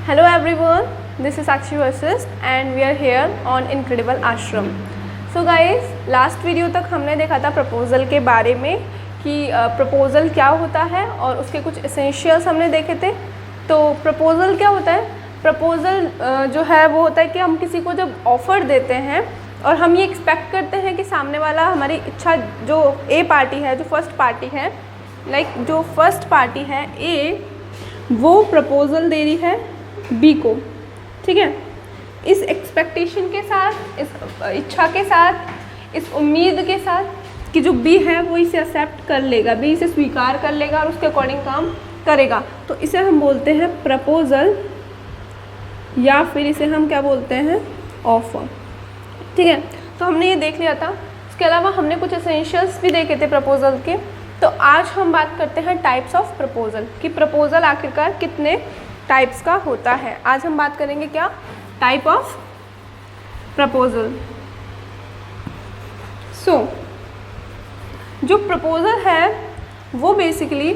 Hello everyone, this is Sakshi Vasis and we are here on Incredible Ashram. So guys, last video तक हमने देखा था proposal के बारे में कि प्रपोज़ल क्या होता है और उसके कुछ एसेंशियल्स हमने देखे थे। तो प्रपोज़ल क्या होता है? प्रपोज़ल जो है वो होता है कि हम किसी को जब ऑफ़र देते हैं और हम ये एक्सपेक्ट करते हैं कि सामने वाला हमारी इच्छा, जो ए पार्टी है, जो फर्स्ट पार्टी है, जो फर्स्ट पार्टी है ए, वो प्रपोज़ल दे रही है बी को, ठीक है। इस एक्सपेक्टेशन के साथ, इस इच्छा के साथ, इस उम्मीद के साथ कि जो बी है वो इसे एक्सेप्ट कर लेगा, बी इसे स्वीकार कर लेगा और उसके अकॉर्डिंग काम करेगा। तो इसे हम बोलते हैं प्रपोज़ल या फिर इसे हम क्या बोलते हैं, ऑफर, ठीक है। तो हमने ये देख लिया था। इसके अलावा हमने कुछ एसेंशियल्स भी देखे थे प्रपोज़ल के। तो आज हम बात करते हैं टाइप्स ऑफ प्रपोज़ल, कि प्रपोज़ल आखिरकार कितने टाइप्स का होता है। आज हम बात करेंगे क्या, टाइप ऑफ प्रपोज़ल। जो प्रपोज़ल है वो बेसिकली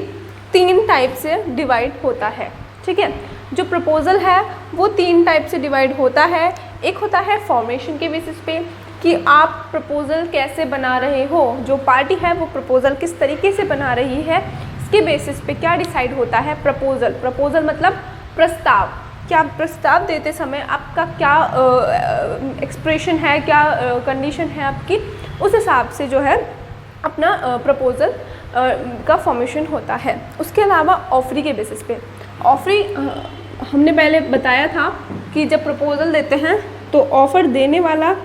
3 टाइप से डिवाइड होता है, ठीक है। जो प्रपोज़ल है वो 3 टाइप से डिवाइड होता है। एक होता है फॉर्मेशन के बेसिस पे कि आप प्रपोज़ल कैसे बना रहे हो, जो पार्टी है वो प्रपोज़ल किस तरीके से बना रही है, इसके बेसिस पे क्या डिसाइड होता है प्रपोज़ल। प्रपोज़ल मतलब प्रस्ताव, क्या प्रस्ताव देते समय आपका क्या एक्सप्रेशन है, क्या कंडीशन है आपकी, उस हिसाब से जो है अपना प्रपोज़ल का फॉर्मेशन होता है। उसके अलावा ऑफरी के बेसिस पे, ऑफरी हमने पहले बताया था कि जब प्रपोज़ल देते हैं तो ऑफ़र देने वाला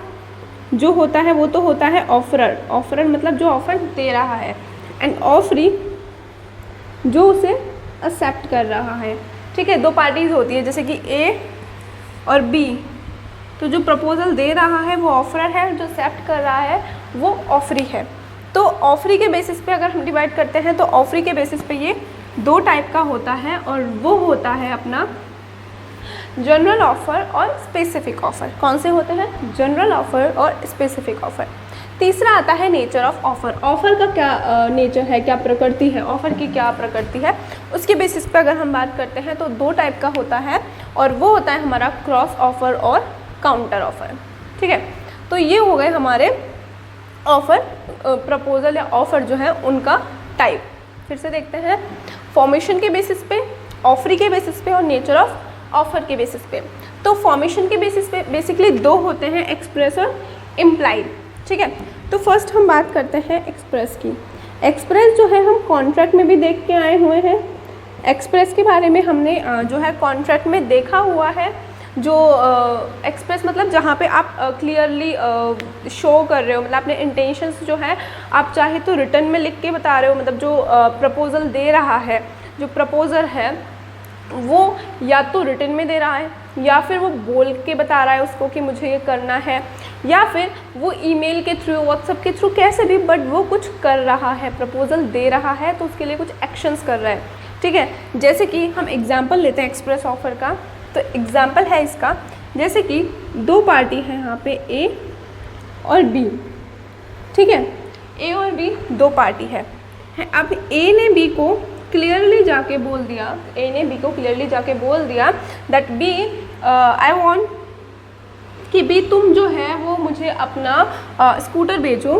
जो होता है वो तो होता है ऑफरर। ऑफरर मतलब जो ऑफ़र दे रहा है, एंड ऑफरी जो उसे एक्सेप्ट कर रहा है, ठीक है। 2 पार्टीज़ होती है, जैसे कि ए और बी। तो जो प्रपोज़ल दे रहा है वो ऑफरर है, जो एक्सेप्ट कर रहा है वो ऑफरी है। तो ऑफरी के बेसिस पे अगर हम डिवाइड करते हैं तो ऑफरी के बेसिस पे ये 2 टाइप का होता है, और वो होता है अपना जनरल ऑफ़र और स्पेसिफिक ऑफ़र। कौन से होते हैं? जनरल ऑफ़र और स्पेसिफिक ऑफ़र। तीसरा आता है नेचर ऑफ ऑफ़र। ऑफ़र का क्या नेचर है, क्या प्रकृति है, ऑफ़र की क्या प्रकृति है, उसके बेसिस पे अगर हम बात करते हैं तो 2 टाइप का होता है, और वो होता है हमारा क्रॉस ऑफ़र और काउंटर ऑफ़र, ठीक है। तो ये हो गए हमारे ऑफ़र, प्रपोज़ल या ऑफ़र जो है उनका टाइप। फिर से देखते हैं, फॉर्मेशन के बेसिस पे, ऑफरी के बेसिस पे और नेचर ऑफ ऑफ़र के बेसिस पे। तो फॉर्मेशन के बेसिस पे बेसिकली 2 होते हैं, एक्सप्रेस और इम्प्लाइड, ठीक है। तो फर्स्ट हम बात करते हैं एक्सप्रेस की। एक्सप्रेस जो है हम कॉन्ट्रैक्ट में भी देख के आए हुए हैं। एक्सप्रेस के बारे में हमने जो है कॉन्ट्रैक्ट में देखा हुआ है। जो एक्सप्रेस मतलब जहाँ पे आप क्लियरली शो कर रहे हो, मतलब अपने इंटेंशंस जो है आप चाहे तो रिटर्न में लिख के बता रहे हो, मतलब जो प्रपोज़ल दे रहा है, जो प्रपोज़र है वो या तो रिटन में दे रहा है, या फिर वो बोल के बता रहा है उसको कि मुझे ये करना है, या फिर वो ईमेल के थ्रू, व्हाट्सएप के थ्रू, कैसे भी, बट वो कुछ कर रहा है, प्रपोज़ल दे रहा है तो उसके लिए कुछ एक्शंस कर रहा है, ठीक है। जैसे कि हम एग्जांपल लेते हैं एक्सप्रेस ऑफ़र का। तो एग्जांपल है इसका, जैसे कि 2 पार्टी हैं यहाँ पे, ए और बी, ठीक है। ए और बी 2 पार्टी है। अब ए ने बी को क्लियरली जाके बोल दिया, ए ने बी को क्लियरली जाके बोल दिया दैट बी, आई वांट कि बी तुम जो है वो मुझे अपना स्कूटर बेचो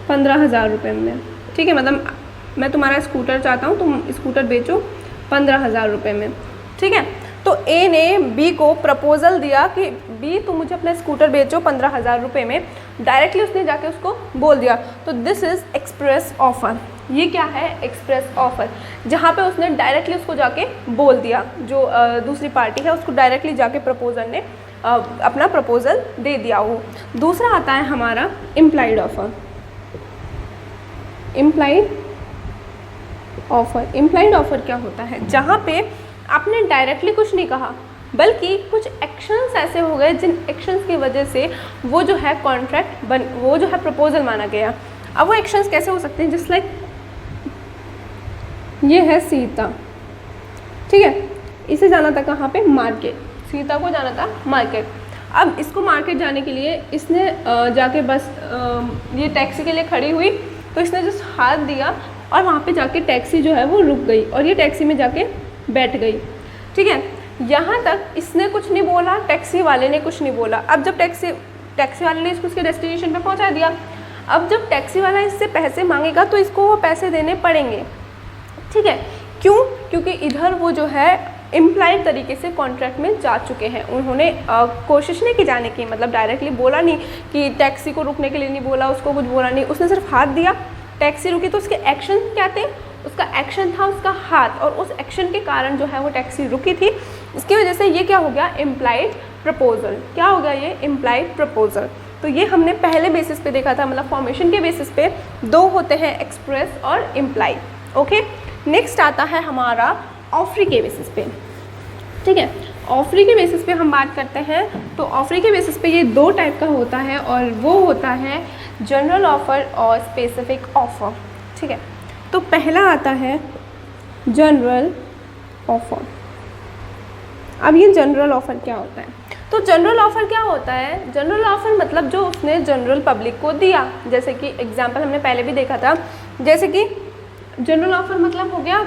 15,000 रुपये में, ठीक है। मतलब मैं तुम्हारा स्कूटर चाहता हूँ, तुम स्कूटर बेचो 15,000 रुपये में, ठीक है। तो ए ने बी को प्रपोज़ल दिया कि बी तुम मुझे अपना स्कूटर बेचो 15,000 रुपये में। डायरेक्टली उसने जाके उसको बोल दिया। तो दिस इज़ एक्सप्रेस ऑफ़र। ये क्या है? एक्सप्रेस ऑफ़र, जहाँ पे उसने डायरेक्टली उसको जाके बोल दिया, जो दूसरी पार्टी है उसको डायरेक्टली जाके प्रपोज़र ने अपना प्रपोज़ल दे दिया वो। दूसरा आता है हमारा implied offer. Implied offer, implied offer क्या होता है? जहाँ पे आपने डायरेक्टली कुछ नहीं कहा, बल्कि कुछ एक्शंस ऐसे हो गए जिन एक्शंस की वजह से वो जो है कॉन्ट्रैक्ट वो जो है प्रपोज़ल माना गया। अब वो एक्शंस कैसे हो सकते हैं? जस्ट लाइक ये है सीता, ठीक है। इसे जाना था कहाँ पे? मार्केट। सीता को जाना था मार्केट। अब इसको मार्केट जाने के लिए इसने जाके बस ये टैक्सी के लिए खड़ी हुई, तो इसने जस्ट हाथ दिया और वहाँ पे जाके टैक्सी जो है वो रुक गई और ये टैक्सी में जाके बैठ गई, ठीक है, यहाँ तक इसने कुछ नहीं बोला, टैक्सी वाले ने कुछ नहीं बोला। अब जब टैक्सी वाले ने इसको उसके डेस्टिनेशन पे पहुँचा दिया, अब जब टैक्सी वाला इससे पैसे मांगेगा तो इसको वो पैसे देने पड़ेंगे, ठीक है। क्यों? क्योंकि इधर वो जो है इम्प्लाइड तरीके से कॉन्ट्रैक्ट में जा चुके हैं। उन्होंने कोशिश नहीं की जाने की, मतलब डायरेक्टली बोला नहीं कि टैक्सी को रुकने के लिए नहीं बोला, उसको कुछ बोला नहीं, उसने सिर्फ हाथ दिया, टैक्सी रुकी। तो उसके एक्शन क्या थे? उसका एक्शन था उसका हाथ, और उस एक्शन के कारण जो है वो टैक्सी रुकी थी। इसकी वजह से ये क्या हो गया? Implied proposal. क्या हो गया ये? Implied proposal. तो ये हमने पहले बेसिस पे देखा था, मतलब फॉर्मेशन के बेसिस पे दो होते हैं, एक्सप्रेस और इम्प्लाई। ओके, नेक्स्ट आता है हमारा ऑफरी के बेसिस पे, ठीक है। ऑफरी के बेसिस पे हम बात करते हैं, तो ऑफरी के बेसिस पे ये दो टाइप का होता है, और वो होता है जनरल ऑफर और स्पेसिफिक ऑफर, ठीक है। तो पहला आता है जनरल ऑफर। अब ये जनरल ऑफर क्या होता है? तो जनरल ऑफर क्या होता है? जनरल ऑफर मतलब जो उसने जनरल पब्लिक को दिया, जैसे कि एग्जांपल हमने पहले भी देखा था, जैसे कि जनरल ऑफर मतलब हो गया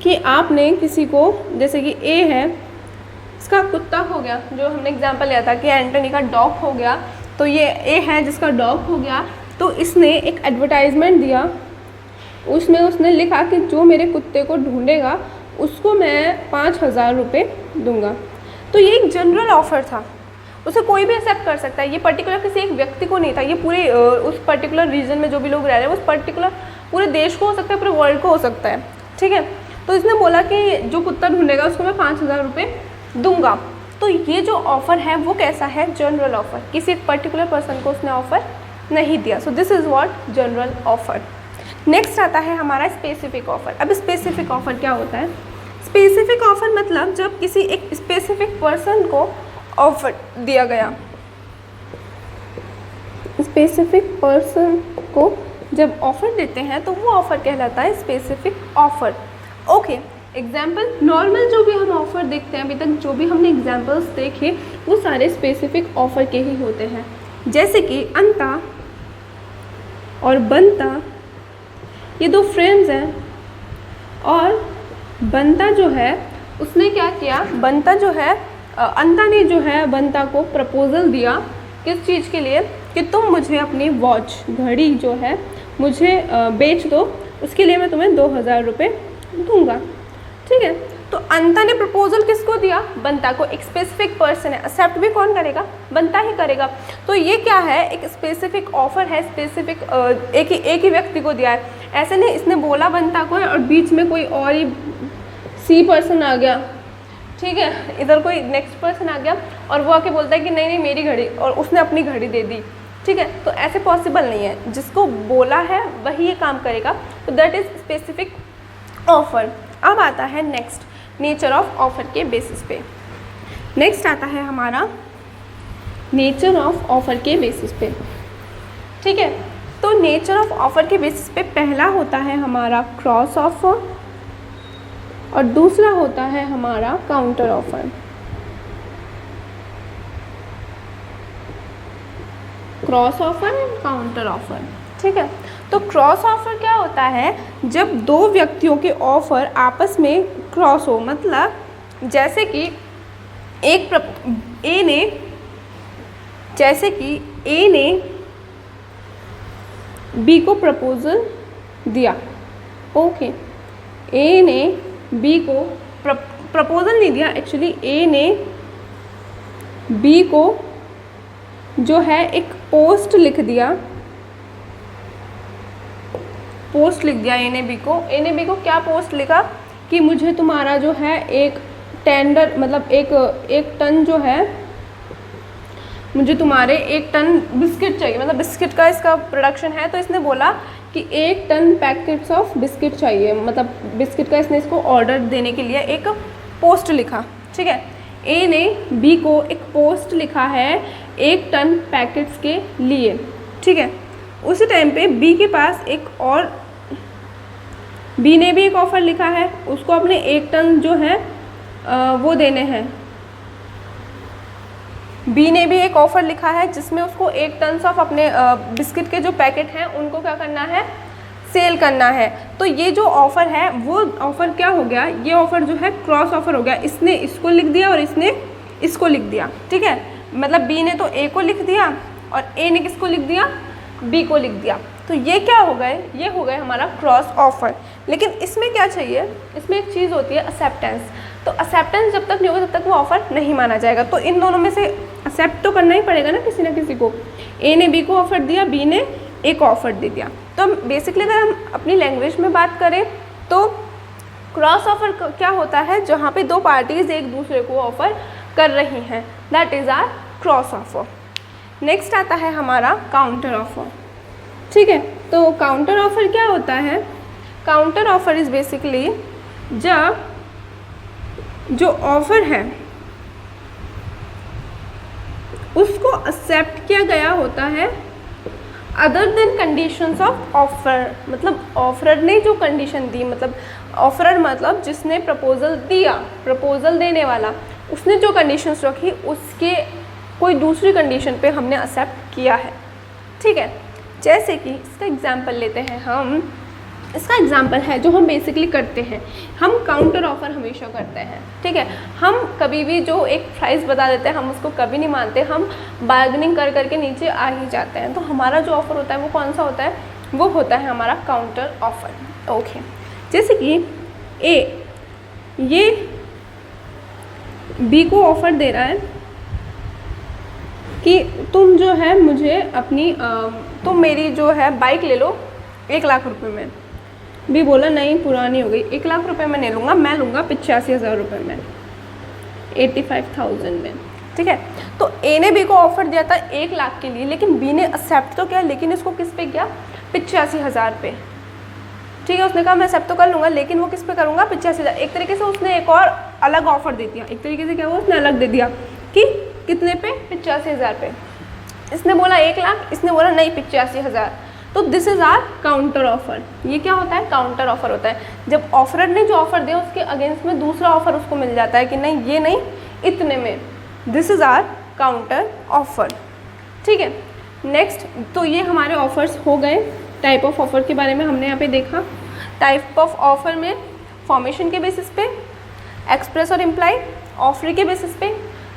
कि आपने किसी को, जैसे कि ए है, इसका कुत्ता हो गया, जो हमने एग्जांपल लिया था कि एंटनी का डॉग हो गया, तो ये ए है जिसका डॉग हो गया, तो इसने एक एडवर्टाइजमेंट दिया, उसमें उसने लिखा कि जो मेरे कुत्ते को ढूंढेगा उसको मैं 5,000 रुपये दूंगा। तो ये एक जनरल ऑफ़र था, उसे कोई भी एक्सेप्ट कर सकता है। ये पर्टिकुलर किसी एक व्यक्ति को नहीं था, ये पूरे उस पर्टिकुलर रीजन में जो भी लोग रह रहे हैं, उस पर्टिकुलर पूरे देश को हो सकता है, पूरे वर्ल्ड को हो सकता है, ठीक है। तो इसने बोला कि जो कुत्ता ढूंढेगा उसको मैं 5,000 रुपये दूंगा। तो ये जो ऑफ़र है वो कैसा है? General offer. किसी एक पर्टिकुलर पर्सन को उसने ऑफ़र नहीं दिया। So this is what general offer. Next आता है हमारा स्पेसिफिक ऑफ़र। अब स्पेसिफिक ऑफ़र क्या होता है? स्पेसिफिक ऑफ़र मतलब जब किसी एक स्पेसिफिक पर्सन को ऑफ़र दिया गया, स्पेसिफिक पर्सन को जब ऑफ़र देते हैं तो वो ऑफ़र कहलाता है specific offer. Okay, example normal जो भी हम ऑफ़र देखते हैं, अभी तक जो भी हमने एग्जाम्पल्स देखे वो सारे स्पेसिफिक ऑफ़र के ही होते हैं। जैसे कि अंता और बंता, ये दो फ्रेंड्स हैं, और बंता जो है उसने क्या किया? बंता जो है, अंता ने जो है बंता को प्रपोज़ल दिया, किस चीज़ के लिए? कि तुम मुझे अपनी वॉच, घड़ी जो है मुझे बेच दो, उसके लिए मैं तुम्हें 2,000 रुपये दूंगा, ठीक है। तो अंता ने प्रपोजल किसको दिया? बंता को। एक स्पेसिफिक पर्सन है, एक्सेप्ट भी कौन करेगा? बंता ही करेगा। तो ये क्या है? एक स्पेसिफिक ऑफर है, स्पेसिफिक एक ही व्यक्ति को दिया है। ऐसे नहीं इसने बोला बंता को और बीच में कोई और ही सी पर्सन आ गया, ठीक है, इधर कोई नेक्स्ट पर्सन आ गया और वो आके बोलता है कि नहीं नहीं मेरी घड़ी, और उसने अपनी घड़ी दे दी, ठीक है। तो ऐसे पॉसिबल नहीं है, जिसको बोला है वही ये काम करेगा। तो दैट इज स्पेसिफिक ऑफर। अब आता है नेक्स्ट नेचर ऑफ ऑफर के बेसिस पे। नेक्स्ट आता है हमारा नेचर ऑफ ऑफर के बेसिस पे, ठीक है। तो नेचर ऑफ ऑफर के बेसिस पे पहला होता है हमारा क्रॉस ऑफर और दूसरा होता है हमारा counter offer. Cross offer and counter offer, ठीक है। तो क्रॉस ऑफर क्या होता है? जब दो व्यक्तियों के ऑफर आपस में क्रॉस हो, मतलब जैसे कि ए ने बी को प्रपोजल दिया, ओके। ए ने बी को प्रपोजल नहीं दिया, एक्चुअली ए ने बी को जो है एक पोस्ट लिख दिया, पोस्ट लिख दिया ए ने बी को क्या पोस्ट लिखा? कि मुझे तुम्हारा जो है एक टेंडर, मतलब एक टन जो है, मुझे तुम्हारे 1 टन बिस्किट चाहिए, मतलब बिस्किट का इसका प्रोडक्शन है। तो इसने बोला कि 1 टन पैकेट्स ऑफ बिस्किट चाहिए, मतलब बिस्किट का इसने इसको ऑर्डर देने के लिए एक पोस्ट लिखा, ठीक है। ए ने बी को एक पोस्ट लिखा है 1 टन पैकेट्स के लिए, ठीक है। उसी टाइम पे बी के पास बी ने भी एक ऑफ़र लिखा है, उसको अपने 1 टन जो है वो देने हैं। बी ने भी एक ऑफ़र लिखा है जिसमें उसको 1 टन ऑफ अपने बिस्किट के जो पैकेट हैं उनको क्या करना है? सेल करना है। तो ये जो ऑफ़र है वो ऑफ़र क्या हो गया, ये ऑफ़र जो है क्रॉस ऑफ़र हो गया। इसने इसको लिख दिया और इसने इसको लिख दिया, ठीक है। मतलब बी ने तो ए को लिख दिया और ए ने किसको लिख दिया, बी को लिख दिया। तो ये क्या हो गए, ये हो गए हमारा क्रॉस ऑफ़र। लेकिन इसमें क्या चाहिए, इसमें एक चीज़ होती है एक्सेप्टेंस। तो एक्सेप्टेंस जब तक नहीं होगा तब तक वो ऑफ़र नहीं माना जाएगा। तो इन दोनों में से एक्सेप्ट तो करना ही पड़ेगा ना किसी को। ए ने बी को ऑफ़र दिया, बी ने ए को ऑफ़र दे दिया। तो बेसिकली अगर हम अपनी लैंग्वेज में बात करें तो क्रॉस ऑफ़र क्या होता है, जहाँ पे दो पार्टीज़ एक दूसरे को ऑफ़र कर रही हैं, that is our cross offer. Next आता है हमारा काउंटर ऑफ़र, ठीक है। तो काउंटर ऑफ़र क्या होता है, काउंटर ऑफ़र इज़ बेसिकली जब जो ऑफ़र है उसको एक्सेप्ट किया गया होता है other than conditions of offer. मतलब ऑफरर ने जो कंडीशन दी, मतलब ऑफरर मतलब जिसने प्रपोज़ल दिया, प्रपोज़ल देने वाला, उसने जो कंडीशंस रखी उसके कोई दूसरी कंडीशन पे हमने एक्सेप्ट किया है, ठीक है। जैसे कि इसका एग्जांपल लेते हैं हम, इसका एग्जांपल है जो हम बेसिकली करते हैं, हम काउंटर ऑफ़र हमेशा करते हैं, ठीक है। हम कभी भी जो एक प्राइस बता देते हैं हम उसको कभी नहीं मानते, हम बार्गेनिंग कर करके नीचे आ ही जाते हैं। तो हमारा जो ऑफ़र होता है वो कौन सा होता है, वो होता है हमारा काउंटर ऑफ़र। ओके, जैसे कि ए ये बी को ऑफ़र दे रहा है कि तुम जो है मुझे अपनी तुम मेरी जो है बाइक ले लो 1 लाख रुपए में। बी बोला नहीं पुरानी हो गई, 1 लाख रुपए में नहीं लूँगा, मैं लूँगा 85,000 रुपये में, 85,000 में, ठीक है। तो ए ने बी को ऑफ़र दिया था 1 लाख के लिए, लेकिन बी ने एक्सेप्ट तो किया, लेकिन इसको किस पे किया, 85,000 पे, ठीक है। उसने कहा मैं एक्सेप्ट तो कर लूँगा लेकिन वो किस पे करूँगा, 85,000। एक तरीके से उसने एक और अलग ऑफ़र दे दिया, एक तरीके से क्या हुआ, उसने अलग दे दिया कि कितने पे, 85,000 पे। इसने बोला 1 लाख, इसने बोला नहीं 85,000। तो this is our counter offer. ये क्या होता है, काउंटर ऑफ़र होता है जब ऑफरर ने जो ऑफ़र दिया उसके अगेंस्ट में दूसरा ऑफ़र उसको मिल जाता है कि नहीं ये नहीं इतने में। This is our counter offer, ठीक है। नेक्स्ट, तो ये हमारे ऑफ़र्स हो गए। टाइप ऑफ ऑफ़र के बारे में हमने यहाँ पे देखा। टाइप ऑफ ऑफ़र में फॉर्मेशन के बेसिस पे, एक्सप्रेस और इम्प्लाई, ऑफर के बेसिस पे,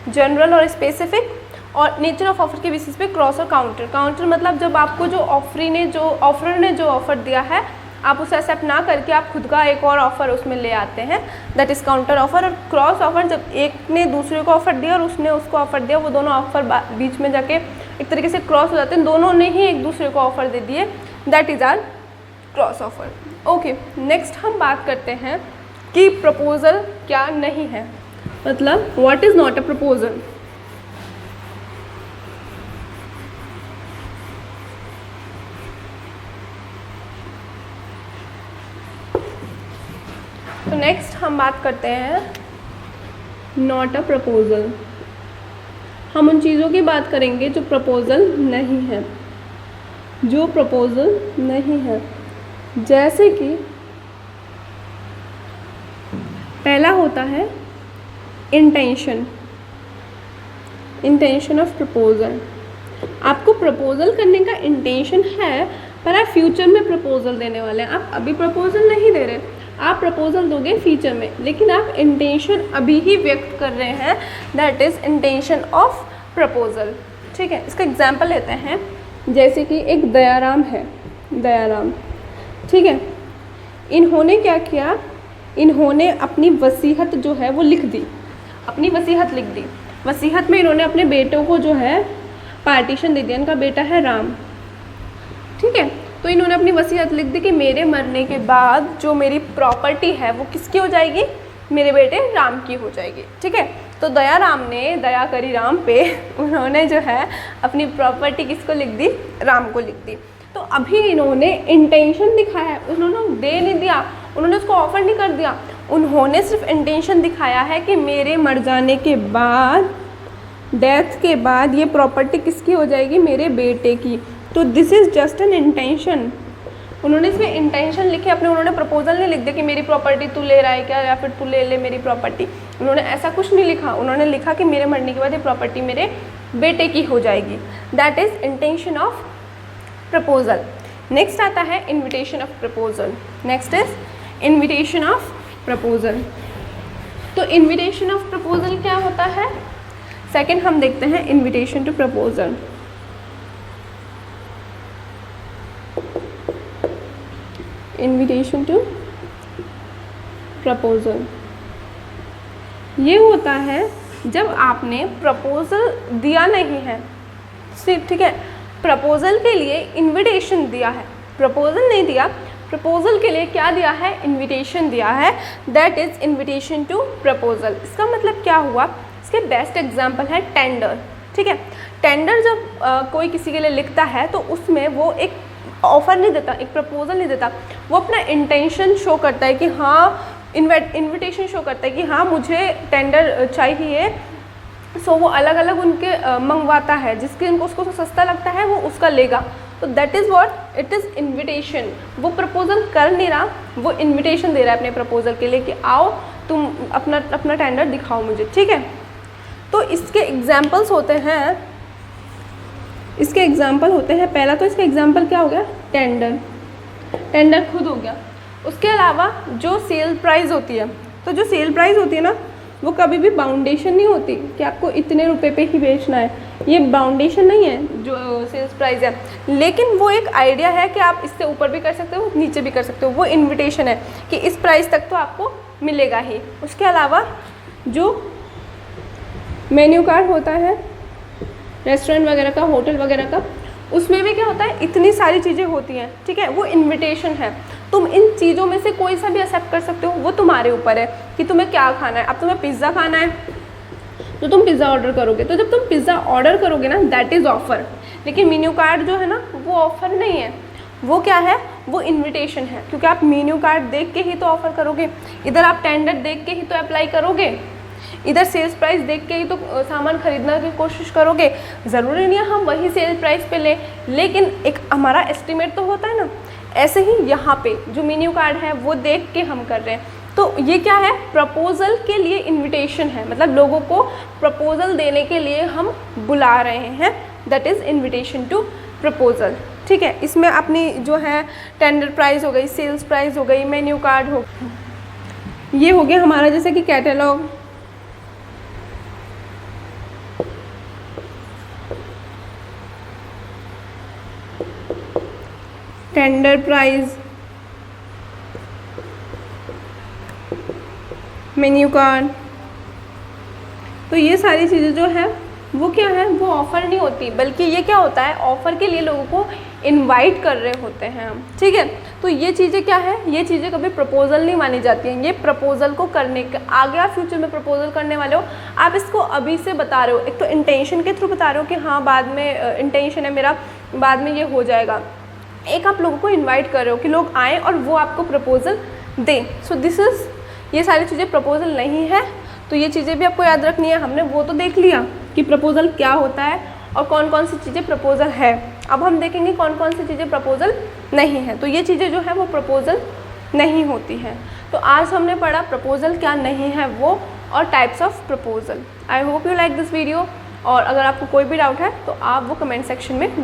जनरल और स्पेसिफिक, और नेचर ऑफ ऑफर के बेसिस पे क्रॉस और काउंटर। काउंटर मतलब जब आपको जो ऑफरर ने जो ऑफ़र दिया है आप उसे एक्सेप्ट ना करके आप खुद का एक और ऑफ़र उसमें ले आते हैं, दैट इज़ काउंटर ऑफ़र। और क्रॉस ऑफ़र जब एक ने दूसरे को ऑफ़र दिया और उसने उसको ऑफ़र दिया, वो दोनों ऑफ़र बीच में जाके एक तरीके से क्रॉस हो जाते हैं, दोनों ने ही एक दूसरे को ऑफ़र दे दिए, that is our cross offer. Okay, next हम बात करते हैं कि प्रपोज़ल क्या नहीं है, मतलब what is not a proposal. तो नेक्स्ट हम बात करते हैं नॉट अ प्रपोज़ल। हम उन चीज़ों की बात करेंगे जो प्रपोज़ल नहीं है, जो प्रपोज़ल नहीं है। जैसे कि पहला होता है इंटेंशन, इंटेंशन ऑफ प्रपोज़ल। आपको प्रपोज़ल करने का इंटेंशन है पर आप फ्यूचर में प्रपोज़ल देने वाले हैं, आप अभी प्रपोज़ल नहीं दे रहे, आप प्रपोज़ल दोगे फ्यूचर में, लेकिन आप इंटेंशन अभी ही व्यक्त कर रहे हैं, that is intention of proposal, ठीक है। इसका एग्जाम्पल लेते हैं, जैसे कि एक दयाराम है, दयाराम, ठीक है। इन्होंने क्या किया, इन्होंने अपनी वसीयत जो है वो लिख दी, अपनी वसीयत लिख दी। वसीयत में इन्होंने अपने बेटों को जो है पार्टीशन दे दिया, इनका बेटा है राम, ठीक है। तो इन्होंने अपनी वसीयत लिख दी कि मेरे मरने के बाद जो मेरी प्रॉपर्टी है वो किसकी हो जाएगी, मेरे बेटे राम की हो जाएगी, ठीक है। तो दयाराम ने दया करी राम पे, उन्होंने जो है अपनी प्रॉपर्टी किसको लिख दी, राम को लिख दी। तो अभी इन्होंने इंटेंशन दिखाया है, उन्होंने दे नहीं दिया, उन्होंने उसको ऑफर नहीं कर दिया, उन्होंने सिर्फ इंटेंशन दिखाया है कि मेरे मर जाने के बाद, डेथ के बाद ये प्रॉपर्टी किसकी हो जाएगी, मेरे बेटे की। तो this is just an intention. उन्होंने इसमें इंटेंशन लिखे अपने, उन्होंने प्रपोजल नहीं लिख दिया कि मेरी प्रॉपर्टी तू ले रहा है क्या, या फिर तू ले ले मेरी प्रॉपर्टी। उन्होंने ऐसा कुछ नहीं लिखा, उन्होंने लिखा कि मेरे मरने के बाद ये प्रॉपर्टी मेरे बेटे की हो जाएगी, that is intention of proposal. Next आता है invitation of proposal. Next is invitation of proposal. तो इनविटेशन ऑफ प्रपोजल क्या होता है? सेकंड हम देखते हैं invitation to proposal. Invitation to proposal ये होता है जब आपने प्रपोजल दिया नहीं है, ठीक है, प्रपोजल के लिए इनविटेशन दिया है, प्रपोजल नहीं दिया, प्रपोजल के लिए क्या दिया है? इनविटेशन दिया है, that is invitation to proposal. इसका मतलब क्या हुआ? इसके बेस्ट एग्जांपल है टेंडर, ठीक है। टेंडर जब कोई किसी के लिए लिखता है तो उसमें वो एक ऑफर नहीं देता, एक प्रपोजल नहीं देता, वो अपना इंटेंशन शो करता है कि हाँ, इनविटेशन शो करता है कि हाँ मुझे टेंडर चाहिए। सो वो अलग अलग उनके मंगवाता है, जिसके उनको उसको सस्ता लगता है वो उसका लेगा। तो that is what it is invitation. वो प्रपोजल कर नहीं रहा, वो इनविटेशन दे रहा है अपने प्रपोजल के लिए कि आओ तुम अपना टेंडर दिखाओ मुझे, ठीक है। तो इसके एग्जाम्पल्स होते हैं, इसके एग्जाम्पल होते हैं, पहला तो इसका एग्जाम्पल क्या हो गया? टेंडर, टेंडर खुद हो गया। उसके अलावा जो सेल प्राइस होती है, तो जो सेल प्राइस होती है ना, वो कभी भी बाउंडेशन नहीं होती कि आपको इतने रुपए पे ही बेचना है, ये बाउंडेशन नहीं है जो सेल्स प्राइस है, लेकिन वो एक आइडिया है कि आप इससे ऊपर भी कर सकते हो, नीचे भी कर सकते हो। वो इनविटेशन है कि इस प्राइस तक तो आपको मिलेगा ही। उसके अलावा जो मेन्यू कार्ड होता है रेस्टोरेंट वगैरह का, होटल वगैरह का, उसमें भी क्या होता है? इतनी सारी चीज़ें होती हैं, ठीक है, वो इनविटेशन है। तुम इन चीज़ों में से कोई सा भी एक्सेप्ट कर सकते हो, वो तुम्हारे ऊपर है कि तुम्हें क्या खाना है। अब तुम्हें पिज़्ज़ा खाना है तो तुम पिज़्ज़ा ऑर्डर करोगे, तो जब तुम पिज़्ज़ा ऑर्डर करोगे ना, दैट इज़ ऑफ़र। लेकिन मेन्यू कार्ड जो है ना, वो ऑफ़र नहीं है, वो क्या है? वो इनविटेशन है, क्योंकि आप मेन्यू कार्ड देख के ही तो ऑफ़र करोगे, इधर आप टेंडर देख के ही तो अप्लाई करोगे, इधर सेल्स प्राइस देख के ही तो सामान खरीदने की कोशिश करोगे। ज़रूरी नहीं है हम वही सेल प्राइस पे लें, लेकिन एक हमारा एस्टिमेट तो होता है ना। ऐसे ही यहाँ पे जो मेन्यू कार्ड है वो देख के हम कर रहे हैं, तो ये क्या है? प्रपोजल के लिए इनविटेशन है, मतलब लोगों को प्रपोजल देने के लिए हम बुला रहे हैं, that is invitation to proposal, ठीक है। इसमें अपनी जो है टेंडर प्राइस हो गई, सेल्स प्राइस हो गई, मेन्यू कार्ड हो, ये हो गया हमारा जैसे कि catalogue, tender price, menu card. तो ये सारी चीज़ें जो है वो क्या है? वो ऑफ़र नहीं होती, बल्कि ये क्या होता है? ऑफ़र के लिए लोगों को इनवाइट कर रहे होते हैं हम, ठीक है। तो ये चीज़ें क्या है? ये चीज़ें कभी प्रपोजल नहीं मानी जाती हैं। ये प्रपोजल को करने के आगे आप फ्यूचर में प्रपोजल करने वाले हो, आप इसको अभी से बता रहे हो, एक तो इंटेंशन के थ्रू बता रहे हो कि हाँ बाद में इंटेंशन है मेरा, बाद में ये हो जाएगा। एक आप लोगों को इनवाइट कर रहे हो कि लोग आएँ और वो आपको प्रपोजल दें। सो दिस इज़, ये सारी चीज़ें प्रपोजल नहीं है। तो ये चीज़ें भी आपको याद रखनी है। हमने वो तो देख लिया कि प्रपोजल क्या होता है और कौन कौन सी चीज़ें प्रपोजल है। अब हम देखेंगे कौन कौन सी चीज़ें प्रपोजल नहीं है। तो ये चीज़ें जो है वो प्रपोजल नहीं होती हैं। तो आज हमने पढ़ा प्रपोजल क्या नहीं है वो, और types of proposal. I hope you like this video, और अगर आपको कोई भी डाउट है तो आप वो कमेंट सेक्शन में डाल